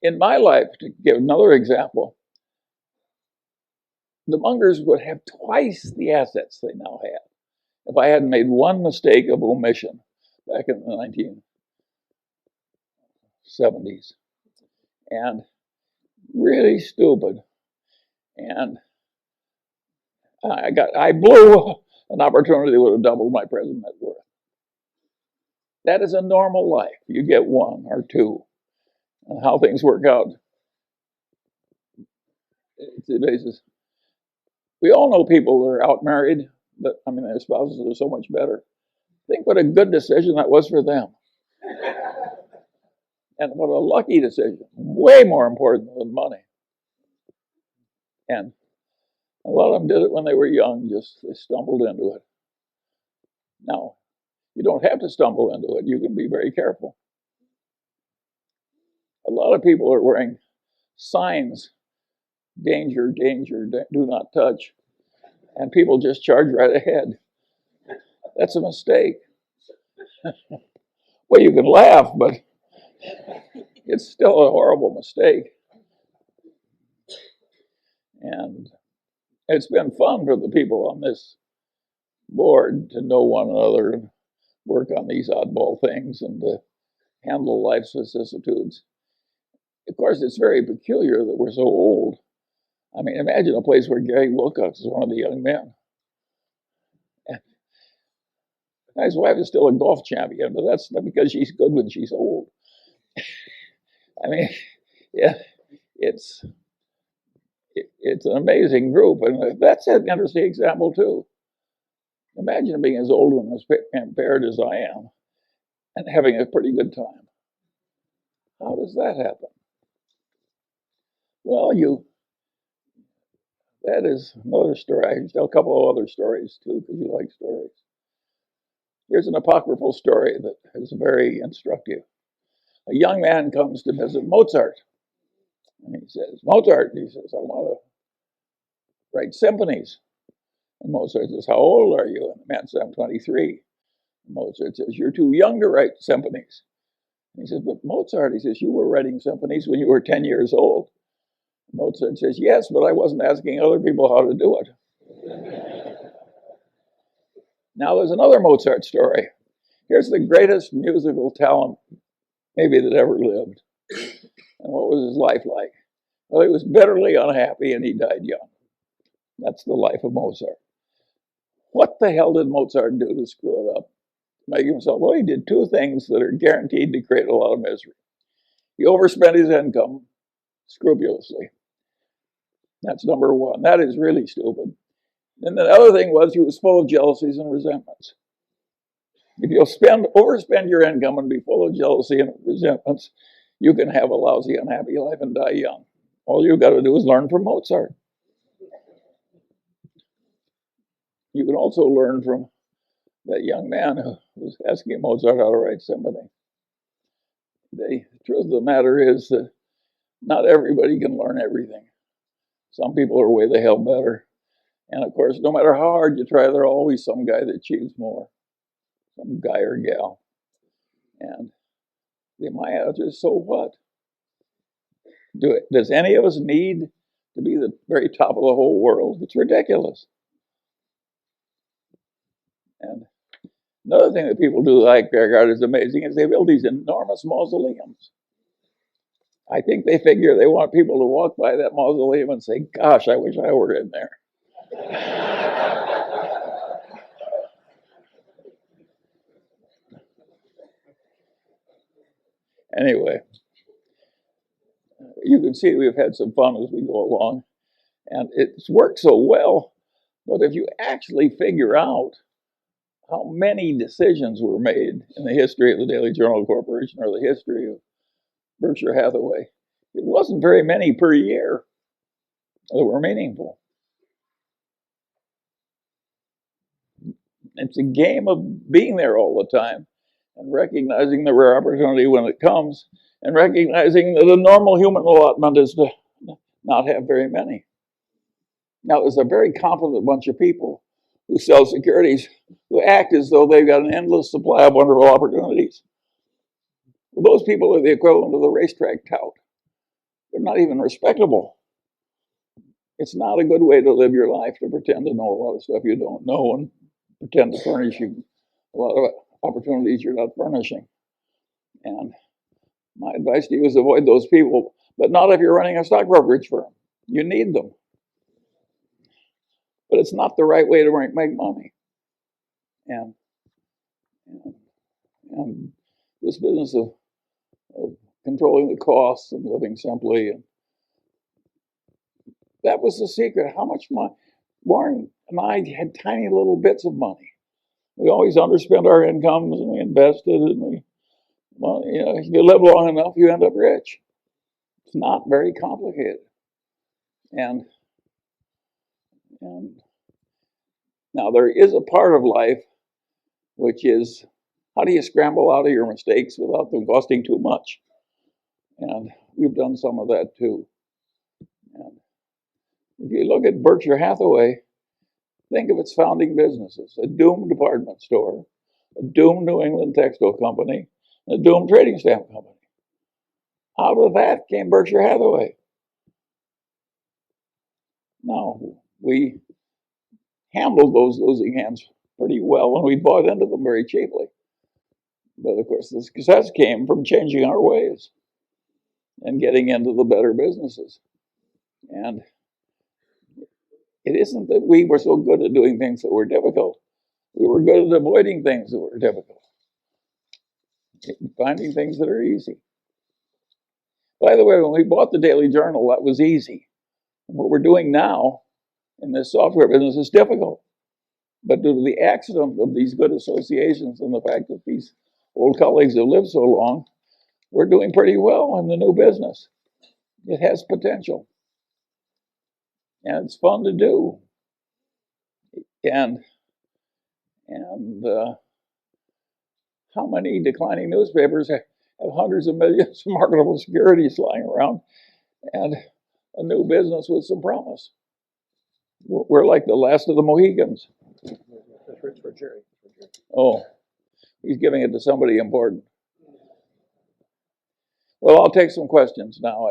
In my life, to give another example, the Mungers would have twice the assets they now have if I hadn't made one mistake of omission back in the 1970s. And really stupid. And I blew an opportunity that would have doubled my present net worth. That is a normal life. You get one or two. And how things work out, it's the basis. We all know people that are out married, but I mean, their spouses are so much better. Think what a good decision that was for them. And what a lucky decision. Way more important than money. And a lot of them did it when they were young, just they stumbled into it. Now, you don't have to stumble into it. You can be very careful. A lot of people are wearing signs, danger, danger, do not touch. And people just charge right ahead. That's a mistake. Well, you can laugh, but it's still a horrible mistake. And it's been fun for the people on this board to know one another and work on these oddball things and to handle life's vicissitudes. Of course, it's very peculiar that we're so old. I mean, imagine a place where Gary Wilcox is one of the young men. And his wife is still a golf champion, but that's not because she's good when she's old. I mean, yeah, it's an amazing group, and that's an interesting example too. Imagine being as old and as impaired as I am, and having a pretty good time. How does that happen? Well, that is another story. I can tell a couple of other stories too, because you like stories. Here's an apocryphal story that is very instructive. A young man comes to visit Mozart. And he says, Mozart, he says, I want to write symphonies. And Mozart says, how old are you? And the man says, I'm 23. And Mozart says, you're too young to write symphonies. And he says, but Mozart, he says, you were writing symphonies when you were 10 years old. And Mozart says, yes, but I wasn't asking other people how to do it. Now there's another Mozart story. Here's the greatest musical talent maybe that ever lived. And what was his life like? Well, he was bitterly unhappy and he died young. That's the life of Mozart. What the hell did Mozart do to screw it up? Make himself, well, he did two things that are guaranteed to create a lot of misery. He overspent his income scrupulously. That's number one. That is really stupid. And the other thing was he was full of jealousies and resentments. If you'll overspend your income and be full of jealousy and resentments, you can have a lousy, unhappy life and die young. All you've got to do is learn from Mozart. You can also learn from that young man who was asking Mozart how to write symphony. The truth of the matter is that not everybody can learn everything. Some people are way the hell better. And of course, no matter how hard you try, there's always some guy that achieves more. Some guy or gal. And my answer is, so what? Does any of us need to be the very top of the whole world? It's ridiculous. And another thing that people do like Kierkegaard is amazing is they build these enormous mausoleums. I think they figure they want people to walk by that mausoleum and say, gosh, I wish I were in there. Anyway, you can see we've had some fun as we go along. And it's worked so well. But if you actually figure out how many decisions were made in the history of the Daily Journal Corporation or the history of Berkshire Hathaway, it wasn't very many per year that were meaningful. It's a game of being there all the time and recognizing the rare opportunity when it comes and recognizing that a normal human allotment is to not have very many. Now, there's a very confident bunch of people who sell securities who act as though they've got an endless supply of wonderful opportunities. Well, those people are the equivalent of the racetrack tout. they're not even respectable. It's not a good way to live your life, to pretend to know a lot of stuff you don't know and pretend to furnish you a lot of opportunities you're not furnishing. And my advice to you is avoid those people, but not if you're running a stock brokerage firm. You need them. But it's not the right way to make money. And this business of controlling the costs and living simply, and that was the secret. How much money? Warren and I had tiny little bits of money. We always underspent our incomes, and we invested, and if you live long enough, you end up rich. It's not very complicated. And now there is a part of life which is, how do you scramble out of your mistakes without them costing too much? And we've done some of that too. And if you look at Berkshire Hathaway, think of its founding businesses: a doomed department store, a doomed New England textile company, and a doomed trading stamp company. Out of that came Berkshire Hathaway. Now, we handled those losing hands pretty well, and we bought into them very cheaply. But of course, the success came from changing our ways and getting into the better businesses. And it isn't that we were so good at doing things that were difficult. We were good at avoiding things that were difficult, finding things that are easy. By the way, when we bought the Daily Journal, that was easy. And what we're doing now in this software business is difficult. But due to the accident of these good associations and the fact that these old colleagues have lived so long, we're doing pretty well in the new business. It has potential. And it's fun to do. And how many declining newspapers have hundreds of millions of marketable securities lying around and a new business with some promise? We're like the last of the Mohegans. That's for Jerry. Oh, he's giving it to somebody important. Well, I'll take some questions now.